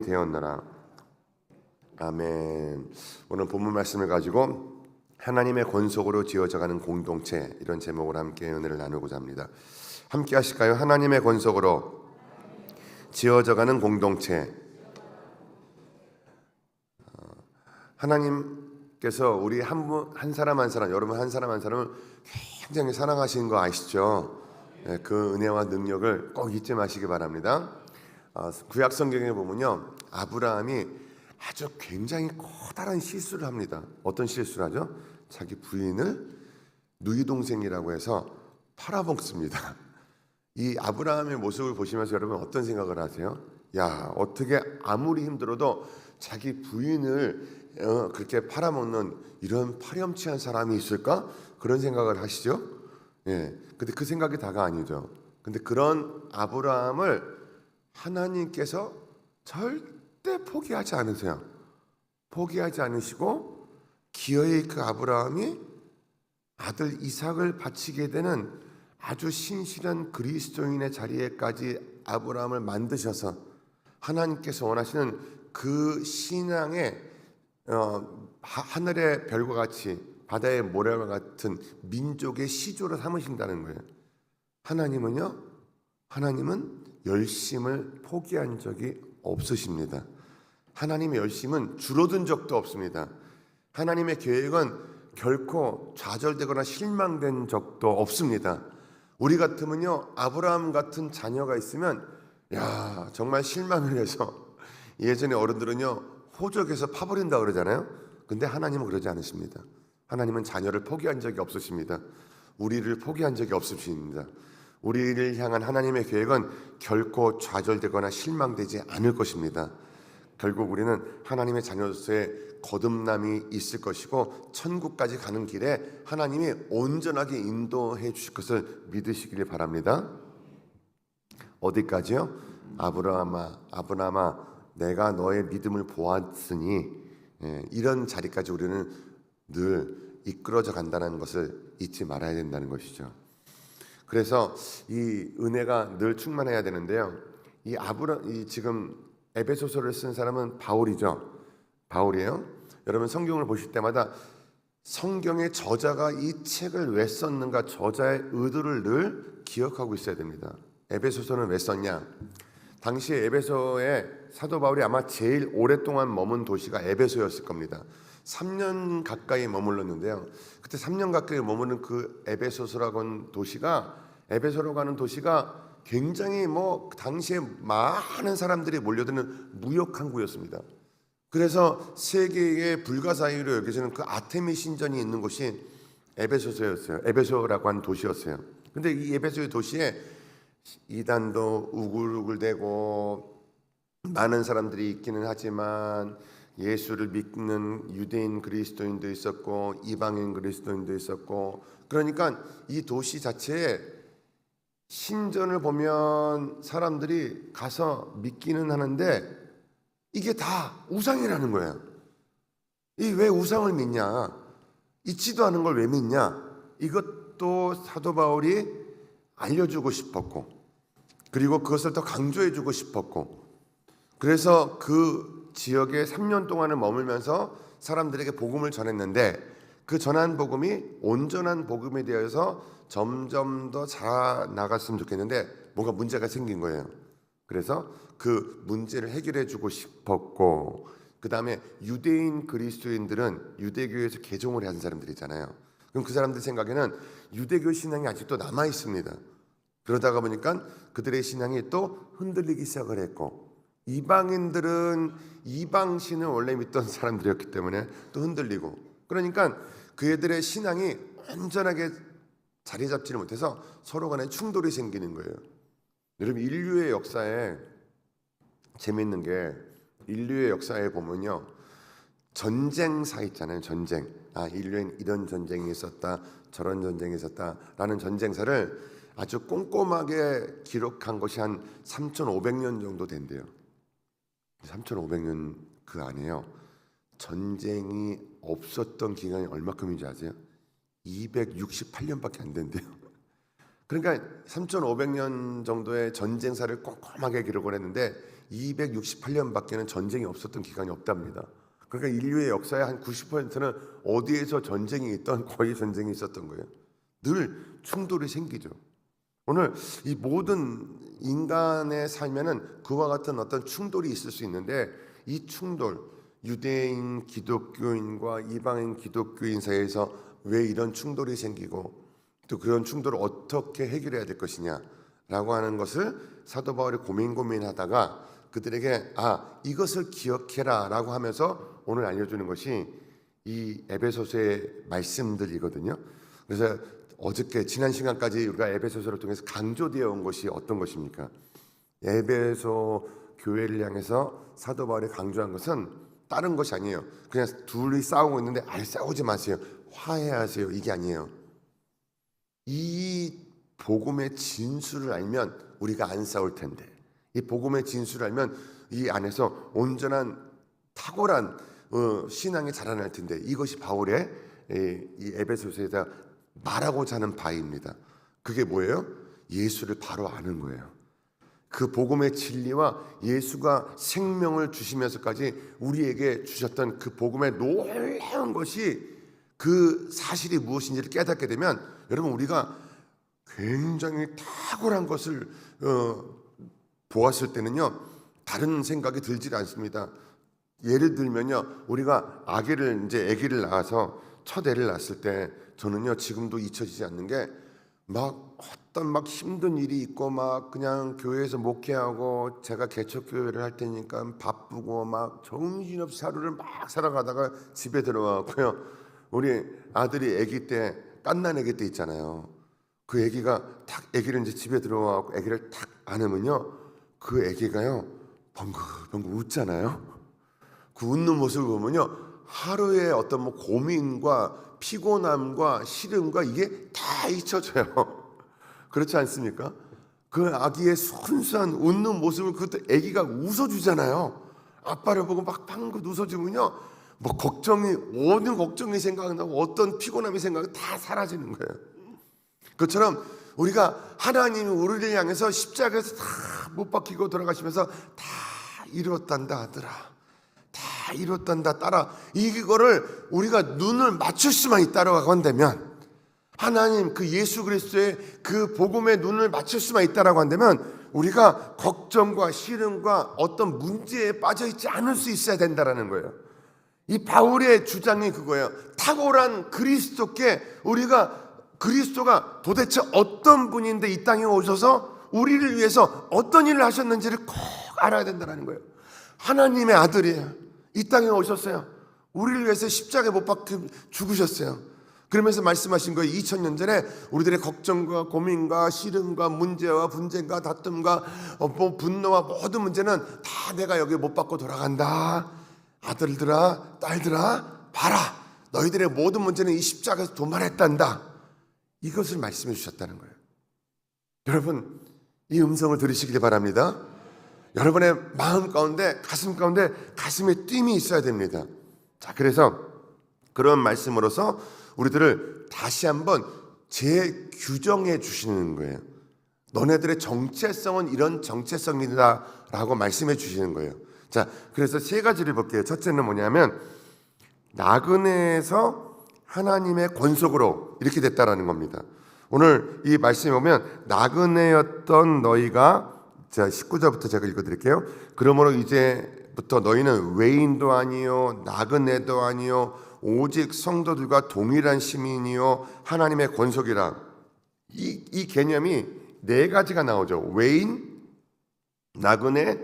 되었노라. 아멘. 오늘 본문 말씀을 가지고 하나님의 권속으로 지어져가는 공동체, 이런 제목으로 함께 은혜를 나누고자 합니다. 함께 하실까요? 하나님의 권속으로 지어져가는 공동체. 하나님께서 우리 한 사람 한 사람, 여러분 한 사람 한 사람을 굉장히 사랑하시는 거 아시죠? 그 은혜와 능력을 꼭 잊지 마시기 바랍니다. 구약 성경에 보면요, 아브라함이 아주 굉장히 커다란 실수를 합니다. 어떤 실수를 하죠? 자기 부인을 누이 동생이라고 해서 팔아먹습니다. 이 아브라함의 모습을 보시면서 여러분 어떤 생각을 하세요? 야, 어떻게 아무리 힘들어도 자기 부인을 그렇게 팔아먹는 이런 파렴치한 사람이 있을까? 그런 생각을 하시죠? 예. 근데 그 생각이 다가 아니죠. 근데 그런 아브라함을 하나님께서 절대 포기하지 않으세요. 포기하지 않으시고 기어이 그 아브라함이 아들 이삭을 바치게 되는 아주 신실한 그리스도인의 자리에까지 아브라함을 만드셔서 하나님께서 원하시는 그 신앙의 하늘의 별과 같이 바다의 모래와 같은 민족의 시조로 삼으신다는 거예요. 하나님은 열심을 포기한 적이 없으십니다. 하나님의 열심은 줄어든 적도 없습니다. 하나님의 계획은 결코 좌절되거나 실망된 적도 없습니다. 우리 같으면요, 아브라함 같은 자녀가 있으면 야, 정말 실망을 해서 예전에 어른들은요, 호적에서 파버린다 그러잖아요. 근데 하나님은 그러지 않으십니다. 하나님은 자녀를 포기한 적이 없으십니다. 우리를 포기한 적이 없으십니다. 우리를 향한 하나님의 계획은 결코 좌절되거나 실망되지 않을 것입니다. 결국 우리는 하나님의 자녀로서의 거듭남이 있을 것이고 천국까지 가는 길에 하나님이 온전하게 인도해 주실 것을 믿으시길 바랍니다. 어디까지요? 아브라함아, 내가 너의 믿음을 보았으니, 이런 자리까지 우리는 늘 이끌어져 간다는 것을 잊지 말아야 된다는 것이죠. 그래서 이 은혜가 늘 충만해야 되는데요. 지금 에베소서를 쓴 사람은 바울이죠. 바울이에요. 여러분 성경을 보실 때마다 성경의 저자가 이 책을 왜 썼는가, 저자의 의도를 늘 기억하고 있어야 됩니다. 에베소서는 왜 썼냐? 당시에 에베소에 사도 바울이 아마 제일 오랫동안 머문 도시가 에베소였을 겁니다. 3년 가까이 머물렀는데요. 그때 3년 가까이 머무는 그 에베소로 가는 도시가 굉장히 당시에 많은 사람들이 몰려드는 무역 항구였습니다. 그래서 세계의 불가사의로 여겨지는 그 아테미 신전이 있는 곳이 에베소서였어요. 에베소라고 하는 도시였어요. 근데 이 에베소의 도시에 이단도 우글우글대고 많은 사람들이 있기는 하지만 예수를 믿는 유대인 그리스도인도 있었고 이방인 그리스도인도 있었고, 그러니까 이 도시 자체에 신전을 보면 사람들이 가서 믿기는 하는데 이게 다 우상이라는 거예요. 이 왜 우상을 믿냐? 있지도 않은 걸 왜 믿냐? 이것도 사도 바울이 알려주고 싶었고, 그리고 그것을 더 강조해주고 싶었고, 그래서 그 지역에 3년 동안을 머물면서 사람들에게 복음을 전했는데 그 전한 복음이 온전한 복음에 대해서 점점 더 자라나갔으면 좋겠는데 뭔가 문제가 생긴 거예요. 그래서 그 문제를 해결해 주고 싶었고, 그 다음에 유대인 그리스도인들은 유대교에서 개종을 한 사람들이잖아요. 그럼 그 사람들 생각에는 유대교 신앙이 아직도 남아 있습니다. 그러다가 보니까 그들의 신앙이 또 흔들리기 시작을 했고, 이방인들은 이방신을 원래 믿던 사람들이었기 때문에 또 흔들리고, 그러니까 그들의 신앙이 온전하게 자리 잡지를 못해서 서로 간에 충돌이 생기는 거예요. 여러분, 인류의 역사에 재밌는 게, 인류의 역사에 보면요, 전쟁사 있잖아요. 전쟁. 인류엔 이런 전쟁이 있었다, 저런 전쟁이 있었다 라는 전쟁사를 아주 꼼꼼하게 기록한 것이 한 3,500년 정도 된대요. 3,500년 그 안에요, 전쟁이 없었던 기간이 얼마큼인지 아세요? 268년밖에 안 된대요. 그러니까 3,500년 정도의 전쟁사를 꼼꼼하게 기록을 했는데 268년밖에는 전쟁이 없었던 기간이 없답니다. 그러니까 인류의 역사의 한 90%는 어디에서 전쟁이 있던 거의 전쟁이 있었던 거예요. 늘 충돌이 생기죠. 오늘 이 모든 인간의 삶에는 그와 같은 어떤 충돌이 있을 수 있는데, 이 충돌, 유대인 기독교인과 이방인 기독교인 사이에서 왜 이런 충돌이 생기고 또 그런 충돌을 어떻게 해결해야 될 것이냐라고 하는 것을 사도 바울이 고민하다가 그들에게 이것을 기억해라 라고 하면서 오늘 알려주는 것이 이 에베소서의 말씀들이거든요. 그래서 어저께 지난 시간까지 우리가 에베소서를 통해서 강조되어 온 것이 어떤 것입니까? 에베소 교회를 향해서 사도 바울이 강조한 것은 다른 것이 아니에요. 그냥 둘이 싸우고 있는데 싸우지 마세요, 화해하세요, 이게 아니에요. 이 복음의 진수를 알면 우리가 안 싸울 텐데, 이 복음의 진수를 알면 이 안에서 온전한 탁월한 신앙이 자라날 텐데, 이것이 바울의 이 에베소서에다 말하고자 하는 바입니다. 그게 뭐예요? 예수를 바로 아는 거예요. 그 복음의 진리와 예수가 생명을 주시면서까지 우리에게 주셨던 그 복음의 놀라운 것이, 그 사실이 무엇인지를 깨닫게 되면 여러분, 우리가 굉장히 탁월한 것을 보았을 때는요, 다른 생각이 들지 않습니다. 예를 들면요, 우리가 아기를 낳아서 첫 애를 낳았을 때 저는요, 지금도 잊혀지지 않는 게, 어떤 힘든 일이 있고 그냥 교회에서 목회하고 제가 개척교회를 할 테니까 바쁘고 정신없이 하루를 살아가다가 집에 들어와고요, 우리 아들이 아기 때, 갓난 아기 때 있잖아요. 그 아기가 아기를 집에 들어와서 아기를 탁 안으면요, 그 아기가요 벙긋벙긋 웃잖아요. 그 웃는 모습을 보면요, 하루의 어떤 고민과 피곤함과 시름과 이게 다 잊혀져요. 그렇지 않습니까? 그 아기의 순수한 웃는 모습을 그때 아기가 웃어주잖아요. 아빠를 보고 방긋 웃어주면요, 모든 걱정이 생각나고 어떤 피곤함이 생각이 다 사라지는 거예요. 그것처럼 우리가 하나님이 우리를 향해서 십자가에서 다 못 박히고 돌아가시면서 다 이뤘단다 아들아, 다 이뤘단다 딸아, 이거를 우리가 눈을 맞출 수만 있다고 한다면, 하나님 그 예수 그리스도의 그 복음의 눈을 맞출 수만 있다라고 한다면 우리가 걱정과 시름과 어떤 문제에 빠져 있지 않을 수 있어야 된다라는 거예요. 이 바울의 주장이 그거예요. 탁월한 그리스도가 도대체 어떤 분인데 이 땅에 오셔서 우리를 위해서 어떤 일을 하셨는지를 꼭 알아야 된다는 거예요. 하나님의 아들이에요. 이 땅에 오셨어요. 우리를 위해서 십자가에 못 박혀 죽으셨어요. 그러면서 말씀하신 거예요. 2000년 전에 우리들의 걱정과 고민과 시름과 문제와 분쟁과 다툼과 분노와 모든 문제는 다 내가 여기 못 박고 돌아간다. 아들들아, 딸들아, 봐라. 너희들의 모든 문제는 이 십자가에서 도말했단다. 이것을 말씀해 주셨다는 거예요. 여러분, 이 음성을 들으시길 바랍니다. 여러분의 마음 가운데, 가슴 가운데 가슴에 뜀이 있어야 됩니다. 자, 그래서 그런 말씀으로서 우리들을 다시 한번 재규정해 주시는 거예요. 너네들의 정체성은 이런 정체성이다 라고 말씀해 주시는 거예요. 자, 그래서 세 가지를 볼게요. 첫째는 뭐냐면, 나그네에서 하나님의 권속으로 이렇게 됐다라는 겁니다. 오늘 이 말씀에 보면, 나그네였던 너희가, 자 19절부터 제가 읽어드릴게요. 그러므로 이제부터 너희는 외인도 아니요 나그네도 아니요 오직 성도들과 동일한 시민이요 하나님의 권속이라. 이 개념이 네 가지가 나오죠. 외인, 나그네,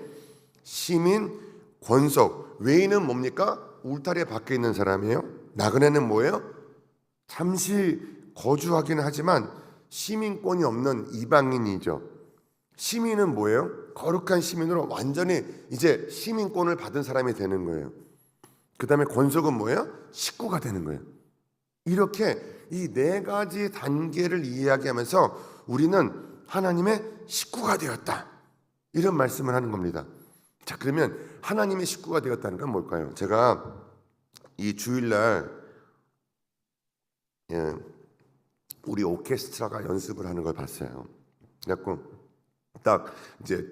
시민, 권속. 외인은 뭡니까? 울타리에 밖에 있는 사람이에요. 나그네는 뭐예요? 잠시 거주하긴 하지만 시민권이 없는 이방인이죠. 시민은 뭐예요? 거룩한 시민으로 완전히 이제 시민권을 받은 사람이 되는 거예요. 그 다음에 권속은 뭐예요? 식구가 되는 거예요. 이렇게 이 네 가지 단계를 이야기하면서 우리는 하나님의 식구가 되었다, 이런 말씀을 하는 겁니다. 자, 그러면 하나님의 식구가 되었다는 건 뭘까요? 제가 이 주일날 우리 오케스트라가 연습을 하는 걸 봤어요. 그래갖고 딱 이제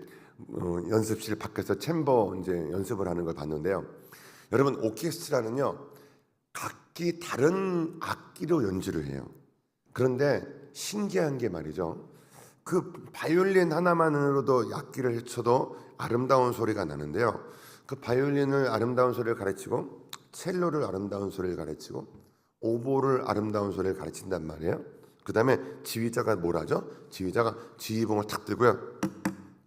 연습실 밖에서 챔버 이제 연습을 하는 걸 봤는데요. 여러분 오케스트라는요 각기 다른 악기로 연주를 해요. 그런데 신기한 게 말이죠. 그 바이올린 하나만으로도 악기를 쳐도 아름다운 소리가 나는데요. 그 바이올린을 아름다운 소리를 가르치고 첼로를 아름다운 소리를 가르치고 오보를 아름다운 소리를 가르친단 말이에요. 그 다음에 지휘자가 뭘 하죠? 지휘자가 지휘봉을 탁 들고요.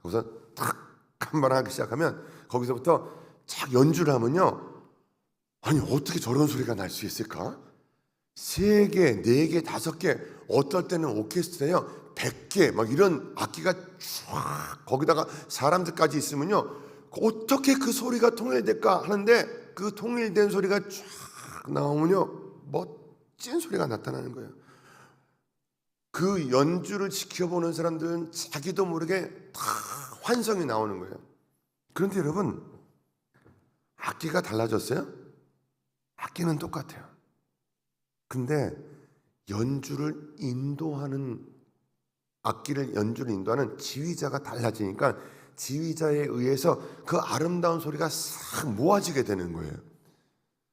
거기서 탁 한 번 하기 시작하면 거기서부터 착 연주를 하면요. 아니 어떻게 저런 소리가 날 수 있을까? 3개, 4개, 5개, 어떨 때는 오케스트라요 100개 막 이런 악기가 쫙 거기다가 사람들까지 있으면요 어떻게 그 소리가 통일될까 하는데 그 통일된 소리가 쫙 나오면요 멋진 소리가 나타나는 거예요. 그 연주를 지켜보는 사람들은 자기도 모르게 다 환성이 나오는 거예요. 그런데 여러분 악기가 달라졌어요? 악기는 똑같아요. 근데 연주를 인도하는 연주를 인도하는 지휘자가 달라지니까 지휘자에 의해서 그 아름다운 소리가 싹 모아지게 되는 거예요.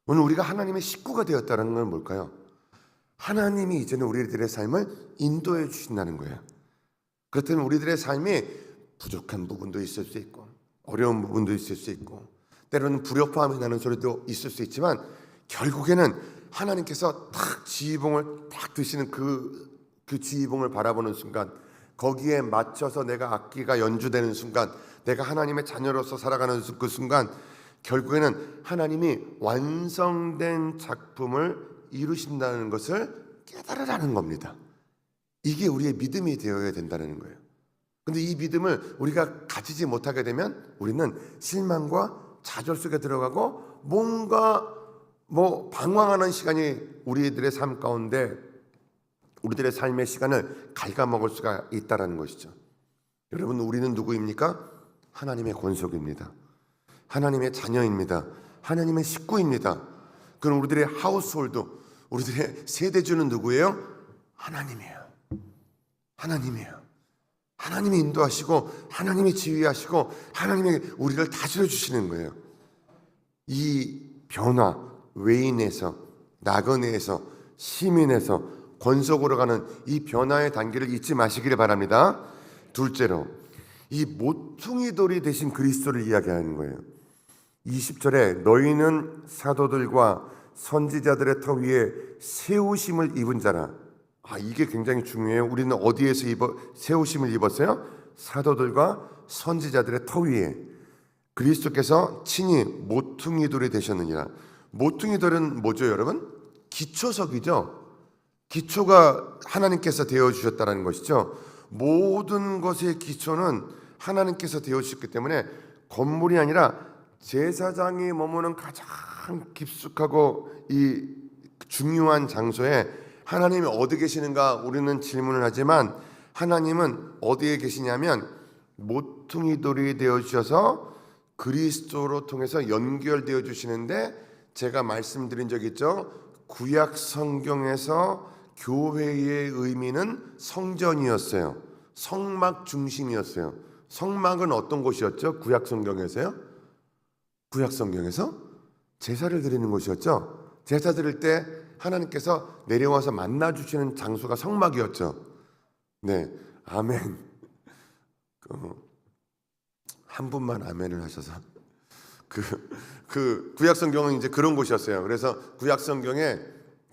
오늘 우리가 하나님의 식구가 되었다는 건 뭘까요? 하나님이 이제는 우리들의 삶을 인도해 주신다는 거예요. 그렇다면 우리들의 삶이 부족한 부분도 있을 수 있고 어려운 부분도 있을 수 있고 때로는 불협화음이 나는 소리도 있을 수 있지만 결국에는 하나님께서 딱 지휘봉을 딱 드시는 그 지휘봉을 바라보는 순간 거기에 맞춰서 내가 악기가 연주되는 순간 내가 하나님의 자녀로서 살아가는 그 순간 결국에는 하나님이 완성된 작품을 이루신다는 것을 깨달으라는 겁니다. 이게 우리의 믿음이 되어야 된다는 거예요. 근데 이 믿음을 우리가 가지지 못하게 되면 우리는 실망과 좌절 속에 들어가고 뭔가 방황하는 시간이 우리들의 삶 가운데 우리들의 삶의 시간을 갉아먹을 수가 있다는 것이죠. 여러분 우리는 누구입니까? 하나님의 권속입니다. 하나님의 자녀입니다. 하나님의 식구입니다. 그럼 우리들의 하우스홀드, 우리들의 세대주는 누구예요? 하나님이에요. 하나님이에요. 하나님이 인도하시고 하나님이 지휘하시고 하나님이 우리를 다스려 주시는 거예요. 이 변화, 외인에서 나그네에서 시민에서 권속으로 가는 이 변화의 단계를 잊지 마시기를 바랍니다. 둘째로 이 모퉁이 돌이 되신 그리스도를 이야기하는 거예요. 20절에 너희는 사도들과 선지자들의 터 위에 세우심을 입은 자라. 이게 굉장히 중요해요. 우리는 어디에서 세우심을 입었어요? 사도들과 선지자들의 터 위에 그리스도께서 친히 모퉁이 돌이 되셨느니라. 모퉁이 돌은 뭐죠, 여러분? 기초석이죠. 기초가 하나님께서 되어주셨다는 것이죠. 모든 것의 기초는 하나님께서 되어주셨기 때문에 건물이 아니라 제사장이 머무는 가장 깊숙하고 이 중요한 장소에 하나님이 어디 계시는가 우리는 질문을 하지만 하나님은 어디에 계시냐면 모퉁이 돌이 되어주셔서 그리스도로 통해서 연결되어 주시는데 제가 말씀드린 적 있죠. 구약 성경에서 교회의 의미는 성전이었어요. 성막 중심이었어요. 성막은 어떤 곳이었죠? 구약 성경에서요? 구약 성경에서 제사를 드리는 곳이었죠. 제사 드릴 때 하나님께서 내려와서 만나 주시는 장소가 성막이었죠. 네, 아멘. 한 분만 아멘을 하셔서 그 구약 성경은 이제 그런 곳이었어요. 그래서 구약 성경에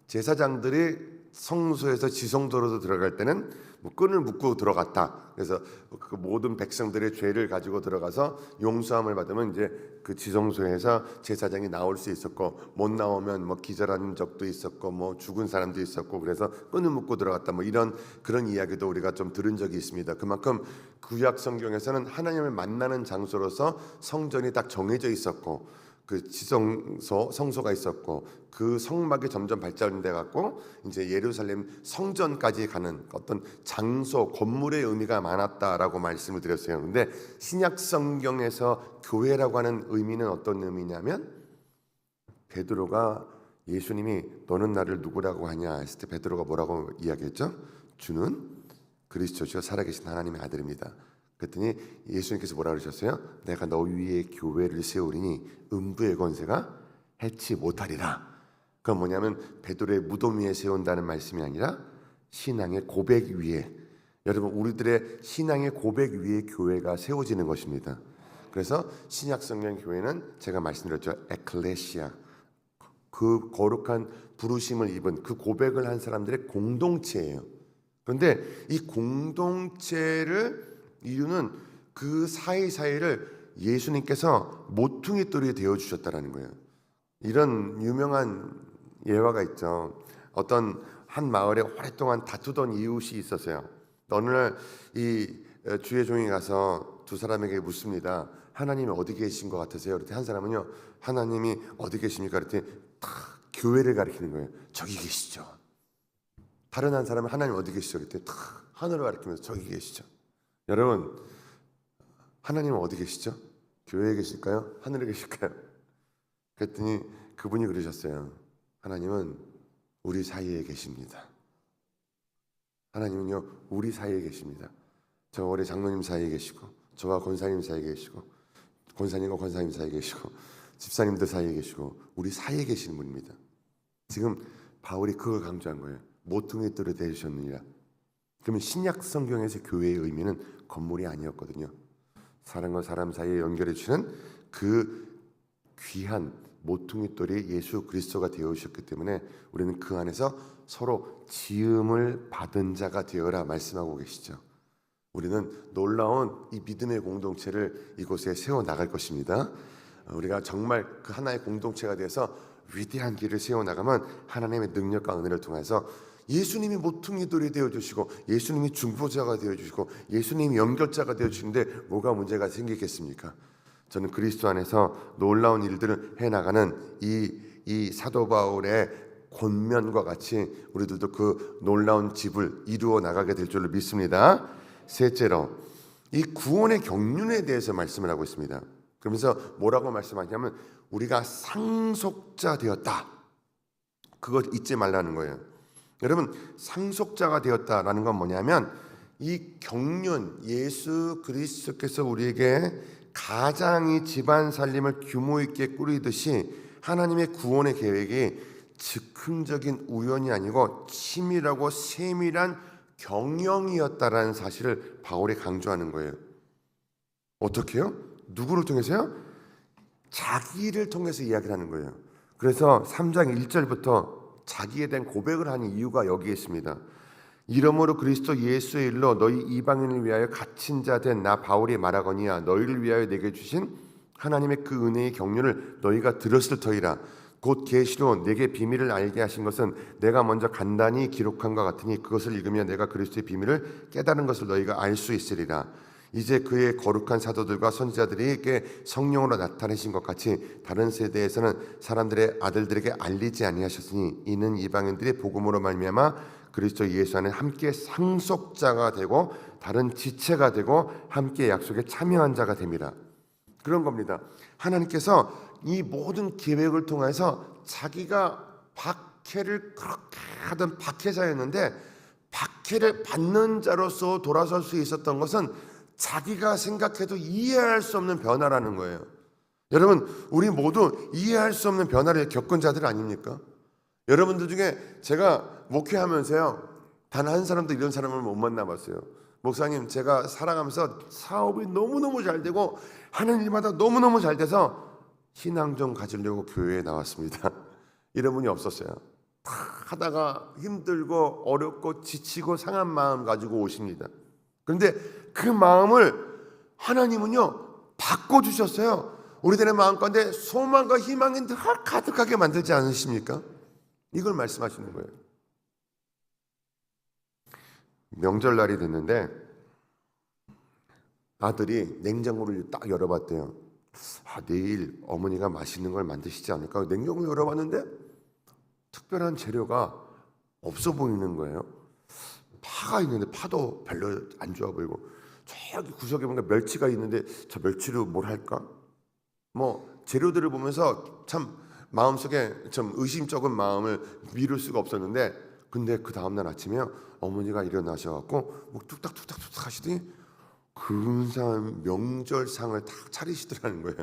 제사장들이 성소에서 지성소로 들어갈 때는 끈을 묶고 들어갔다. 그래서 그 모든 백성들의 죄를 가지고 들어가서 용서함을 받으면 이제 그 지성소에서 제사장이 나올 수 있었고 못 나오면 기절한 적도 있었고 죽은 사람도 있었고 그래서 끈을 묶고 들어갔다 이런 그런 이야기도 우리가 좀 들은 적이 있습니다. 그만큼 구약 성경에서는 하나님을 만나는 장소로서 성전이 딱 정해져 있었고 그 지성소 성소가 있었고 그 성막이 점점 발전돼 갖고 이제 예루살렘 성전까지 가는 어떤 장소 건물의 의미가 많았다라고 말씀을 드렸어요. 그런데 신약 성경에서 교회라고 하는 의미는 어떤 의미냐면 베드로가 예수님이 너는 나를 누구라고 하냐 했을 때 베드로가 뭐라고 이야기했죠? 주는 그리스도시요 살아계신 하나님의 아들입니다. 그랬더니 예수님께서 뭐라 그러셨어요? 내가 너 위에 교회를 세우리니 음부의 권세가 해치 못하리라. 그건 뭐냐면 베드로의 무덤 위에 세운다는 말씀이 아니라 신앙의 고백 위에, 여러분 우리들의 신앙의 고백 위에 교회가 세워지는 것입니다. 그래서 신약성경 교회는 제가 말씀드렸죠. 에클레시아, 그 거룩한 부르심을 입은 그 고백을 한 사람들의 공동체예요. 그런데 이 공동체를 이유는 그 사이사이를 예수님께서 모퉁이 돌이 되어 주셨다라는 거예요. 이런 유명한 예화가 있죠. 어떤 한 마을에 오랫동안 다투던 이웃이 있었어요. 어느 날 이 주의 종이 가서 두 사람에게 묻습니다. 하나님이 어디 계신 것 같으세요? 그랬더니 한 사람은요, 하나님이 어디 계십니까? 그랬더니 탁 교회를 가리키는 거예요. 저기 계시죠. 다른 한 사람은 하나님 어디 계시죠? 그랬더니 탁 하늘을 가리키면서 저기 계시죠. 여러분, 하나님은 어디 계시죠? 교회에 계실까요? 하늘에 계실까요? 그랬더니 그분이 그러셨어요. 하나님은 우리 사이에 계십니다. 하나님은요, 우리 사이에 계십니다. 저 우리 장로님 사이에 계시고, 저와 권사님 사이에 계시고, 권사님과 권사님 사이에 계시고, 집사님들 사이에 계시고, 우리 사이에 계시는 분입니다. 지금 바울이 그걸 강조한 거예요. 모퉁이 돌이 되셨느니라. 그러면 신약 성경에서 교회의 의미는 건물이 아니었거든요. 사람과 사람 사이에 연결해 주시는 그 귀한 모퉁이 돌이 예수 그리스도가 되어 오셨기 때문에 우리는 그 안에서 서로 지음을 받은 자가 되어라 말씀하고 계시죠. 우리는 놀라운 이 믿음의 공동체를 이곳에 세워 나갈 것입니다. 우리가 정말 그 하나의 공동체가 돼서 위대한 길을 세워 나가면 하나님의 능력과 은혜를 통해서 예수님이 모퉁이 돌이 되어 주시고, 예수님이 중보자가 되어 주시고, 예수님이 연결자가 되어 주시는데 뭐가 문제가 생기겠습니까? 저는 그리스도 안에서 놀라운 일들을 해나가는 이 사도 바울의 권면과 같이 우리들도 그 놀라운 집을 이루어 나가게 될 줄로 믿습니다. 셋째로, 이 구원의 경륜에 대해서 말씀을 하고 있습니다. 그러면서 뭐라고 말씀하냐면 우리가 상속자 되었다. 그거 잊지 말라는 거예요. 여러분, 상속자가 되었다라는 건 뭐냐면 이 경륜, 예수 그리스도께서 우리에게 가장이 집안 살림을 규모 있게 꾸리듯이 하나님의 구원의 계획이 즉흥적인 우연이 아니고 치밀하고 세밀한 경영이었다라는 사실을 바울이 강조하는 거예요. 어떻게요? 누구를 통해서요? 자기를 통해서 이야기를 하는 거예요. 그래서 3장 1절부터 자기에 대한 고백을 하는 이유가 여기에 있습니다. 이러므로 그리스도 예수의 일로 너희 이방인을 위하여 갇힌 자 된 나 바울이 말하거니와 너희를 위하여 내게 주신 하나님의 그 은혜의 경륜을 너희가 들었을 터이라. 곧 계시로 내게 비밀을 알게 하신 것은 내가 먼저 간단히 기록한 것 같으니 그것을 읽으면 내가 그리스도의 비밀을 깨달은 것을 너희가 알 수 있으리라. 이제 그의 거룩한 사도들과 선지자들에게 성령으로 나타내신 것 같이 다른 세대에서는 사람들의 아들들에게 알리지 아니하셨으니 이는 이방인들의 복음으로 말미암아 그리스도 예수 안에 함께 상속자가 되고 다른 지체가 되고 함께 약속에 참여한 자가 됩니다. 그런 겁니다. 하나님께서 이 모든 계획을 통해서 자기가 박해를 그렇게 하던 박해자였는데 박해를 받는 자로서 돌아설 수 있었던 것은 자기가 생각해도 이해할 수 없는 변화라는 거예요. 여러분, 우리 모두 이해할 수 없는 변화를 겪은 자들 아닙니까? 여러분들 중에 제가 목회하면서요, 단 한 사람도 이런 사람을 못 만나봤어요. 목사님, 제가 살아가면서 사업이 너무너무 잘 되고 하는 일마다 너무너무 잘 돼서 신앙 좀 가지려고 교회에 나왔습니다. 이런 분이 없었어요. 하다가 힘들고 어렵고 지치고 상한 마음 가지고 오십니다. 그런데 그 마음을 하나님은요 바꿔주셨어요. 우리들의 마음 가운데 소망과 희망이 늘 가득하게 만들지 않으십니까? 이걸 말씀하시는 거예요. 명절날이 됐는데 아들이 냉장고를 딱 열어봤대요. 내일 어머니가 맛있는 걸 만드시지 않을까? 냉장고를 열어봤는데 특별한 재료가 없어 보이는 거예요. 파가 있는데 파도 별로 안 좋아 보이고, 저기 구석에 뭔가 멸치가 있는데 저 멸치로 뭘 할까? 재료들을 보면서 참 마음속에 좀 의심쩍은 마음을 미룰 수가 없었는데, 근데 그 다음날 아침에 어머니가 일어나셔갖고 뭐 뚝딱뚝딱 하시더니 근사한 명절상을 다 차리시더라는 거예요.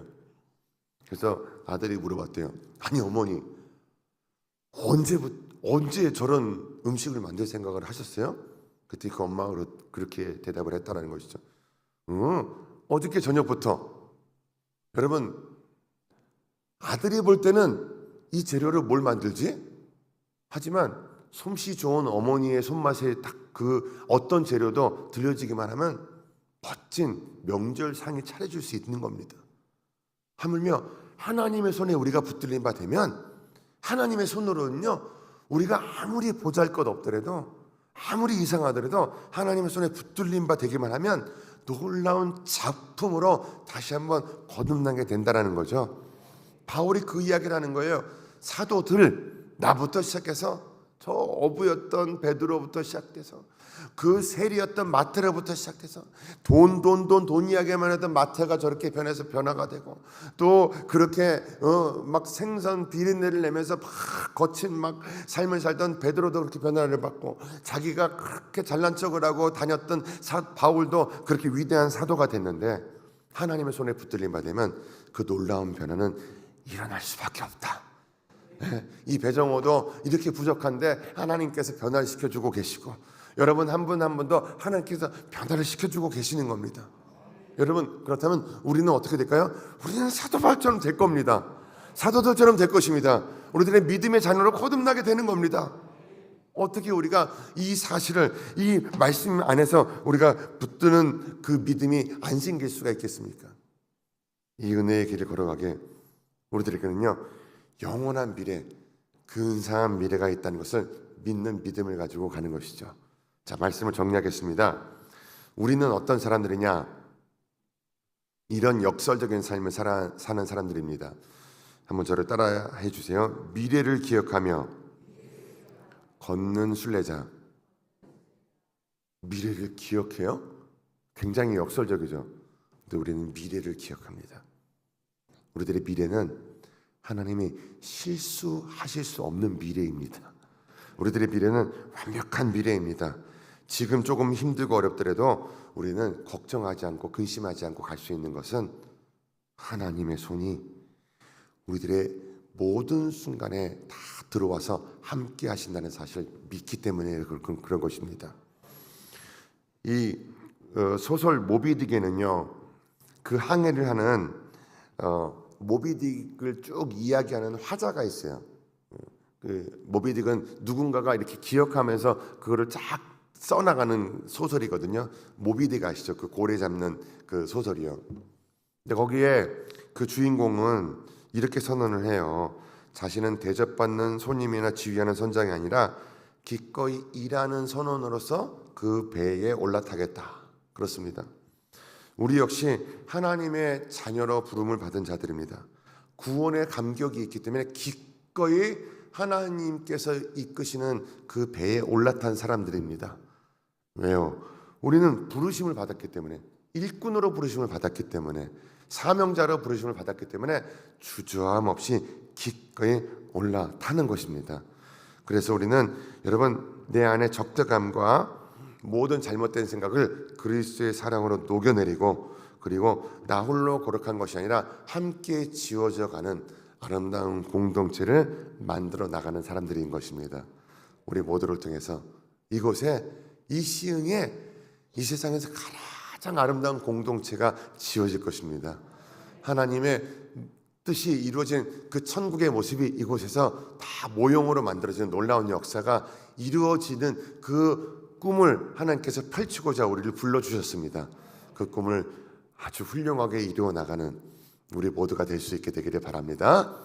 그래서 아들이 물어봤대요. 아니 어머니, 언제 저런 음식을 만들 생각을 하셨어요? 그때 그 엄마가 그렇게 대답을 했다라는 것이죠. 어저께 저녁부터. 여러분, 아들이 볼 때는 이 재료를 뭘 만들지? 하지만 솜씨 좋은 어머니의 손맛에 딱 그 어떤 재료도 들려지기만 하면 멋진 명절상이 차려줄 수 있는 겁니다. 하물며 하나님의 손에 우리가 붙들린 바 되면, 하나님의 손으로는요, 우리가 아무리 보잘것없더라도, 아무리 이상하더라도 하나님의 손에 붙들린 바 되기만 하면 놀라운 작품으로 다시 한번 거듭나게 된다는 거죠. 바울이 그 이야기를 하는 거예요. 사도들, 나부터 시작해서 저 어부였던 베드로부터 시작돼서 그 세리였던 마태로부터 시작해서 돈 이야기만 하던 마태가 저렇게 변화가 되고, 또 그렇게 막 생선 비린내를 내면서 막 거친 막 삶을 살던 베드로도 그렇게 변화를 받고, 자기가 그렇게 잘난 척을 하고 다녔던 바울도 그렇게 위대한 사도가 됐는데, 하나님의 손에 붙들림 받으면 그 놀라운 변화는 일어날 수밖에 없다. 이 배정호도 이렇게 부족한데 하나님께서 변화를 시켜주고 계시고, 여러분 한 분 한 분도 하나님께서 변화를 시켜주고 계시는 겁니다. 여러분, 그렇다면 우리는 어떻게 될까요? 우리는 사도 바울처럼 될 겁니다. 사도들처럼 될 것입니다. 우리들의 믿음의 자녀로 거듭나게 되는 겁니다. 어떻게 우리가 이 사실을, 이 말씀 안에서 우리가 붙드는 그 믿음이 안 생길 수가 있겠습니까? 이 은혜의 길을 걸어가게 우리들에게는요, 영원한 미래, 근사한 미래가 있다는 것을 믿는 믿음을 가지고 가는 것이죠. 자, 말씀을 정리하겠습니다. 우리는 어떤 사람들이냐? 이런 역설적인 삶을 사는 사람들입니다. 한번 저를 따라해 주세요. 미래를 기억하며 걷는 순례자. 미래를 기억해요? 굉장히 역설적이죠. 근데 우리는 미래를 기억합니다. 우리들의 미래는 하나님이 실수하실 수 없는 미래입니다. 우리들의 미래는 완벽한 미래입니다. 지금 조금 힘들고 어렵더라도 우리는 걱정하지 않고 근심하지 않고 갈 수 있는 것은 하나님의 손이 우리들의 모든 순간에 다 들어와서 함께 하신다는 사실을 믿기 때문에 그런 것입니다. 이 소설 모비딕에는요, 그 항해를 하는 모비딕을 쭉 이야기하는 화자가 있어요. 그 모비딕은 누군가가 이렇게 기억하면서 그거를 쫙 써나가는 소설이거든요. 모비딕 아시죠? 그 고래 잡는 그 소설이요. 근데 거기에 그 주인공은 이렇게 선언을 해요. 자신은 대접받는 손님이나 지휘하는 선장이 아니라 기꺼이 일하는 선원으로서 그 배에 올라타겠다. 그렇습니다. 우리 역시 하나님의 자녀로 부름을 받은 자들입니다. 구원의 감격이 있기 때문에 기꺼이 하나님께서 이끄시는 그 배에 올라탄 사람들입니다. 왜요? 우리는 부르심을 받았기 때문에, 일꾼으로 부르심을 받았기 때문에, 사명자로 부르심을 받았기 때문에 주저함 없이 기꺼이 올라타는 것입니다. 그래서 우리는 여러분, 내 안에 적대감과 모든 잘못된 생각을 그리스도의 사랑으로 녹여내리고, 그리고 나 홀로 거룩한 것이 아니라 함께 지어져 가는 아름다운 공동체를 만들어 나가는 사람들인 것입니다. 우리 모두를 통해서 이곳에, 이 시흥에, 이 세상에서 가장 아름다운 공동체가 지어질 것입니다. 하나님의 뜻이 이루어진 그 천국의 모습이 이곳에서 다 모형으로 만들어지는 놀라운 역사가 이루어지는 그 꿈을 하나님께서 펼치고자 우리를 불러주셨습니다. 그 꿈을 아주 훌륭하게 이루어 나가는 우리 모두가 될 수 있게 되기를 바랍니다.